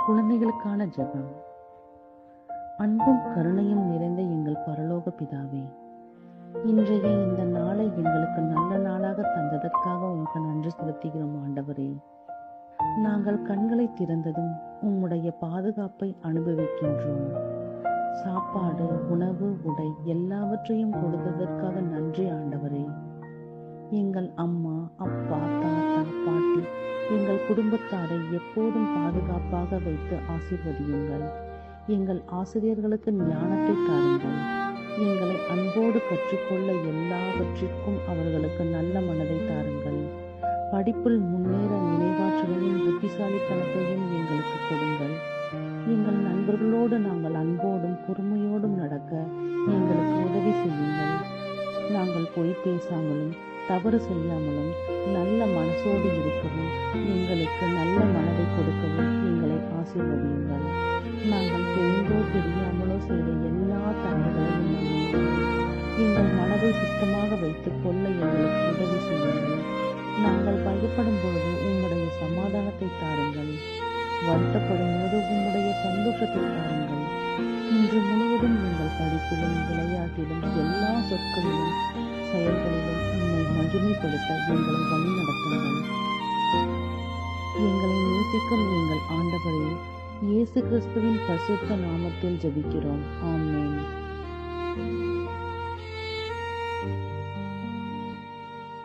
குழந்தைகளுக்கான ஜெபம். அன்பும் கருணையும் நிறைந்த எங்கள் பரலோக பிதாவே, இன்றைய இந்த நாளை எங்களுக்கு நல்ல நாளாக தந்ததற்காக உமக்கு நன்றி செலுத்துகிறோம் ஆண்டவரே. நாங்கள் கண்களை திறந்ததும் உம்முடைய பாதுகாப்பை அனுபவிக்கின்றோம். சாப்பாடு, உணவு, உடை எல்லாவற்றையும் கொடுத்ததற்காக நன்றி ஆண்டவரே. எங்கள் அம்மா, அப்பா, தாத்தா, பாட்டி, எங்கள் குடும்பத்தாரை எப்போதும் பாதுகாப்பாக வைத்து ஆசீர்வதியுங்கள். எங்கள் ஆசிரியர்களுக்கு ஞானத்தை தாருங்கள். எங்களை அன்போடு கற்றுக்கொள்ள எல்லாவற்றிற்கும் அவர்களுக்கு நல்ல மனதை தாருங்கள். படிப்பில் முன்னேற நினைவாற்றலையும் புத்திசாலித்தனத்தையும் எங்களுக்கு கொடுங்கள். எங்கள் நண்பர்களோடு நாங்கள் அன்போடும் பொறுமையோடும் நடக்க எங்களுக்கு உதவி செய்யுங்கள். நாங்கள் பொய் பேசாமலும் தவறு செய்யாமலும் நல்ல மனசோடு இருக்கவும் எங்களுக்கு நல்ல மனதை கொடுக்கவும் எங்களை ஆசீர்வதியுங்கள். நாங்கள் தெரிந்தோ தெரியாமலோ செய்த எல்லா தவறுகளையும் மன்னியுங்கள். எங்கள் மனதை சுத்தமாக வைத்துக் கொள்ள எங்களுக்கு உதவி செய்யுங்கள். நாங்கள் பயப்படும் பொழுது உம்முடைய சமாதானத்தை தாருங்கள். வருத்தப்படும் போது உம்முடைய சந்தோஷத்தை தாருங்கள். இன்று முழுவதும் எங்கள் படிப்பிலும் விளையாட்டிலும் எல்லா சொற்களிலும் செயல்களிலும் உம்மை மகிமைப்படுத்த எங்களை வழிநடத்துங்கள். எங்களை நேசிக்கும் எங்கள் ஆண்டவரே, இயேசு கிறிஸ்துவின் பரிசுத்த நாமத்தில் ஜெபிக்கிறோம். ஆமென்.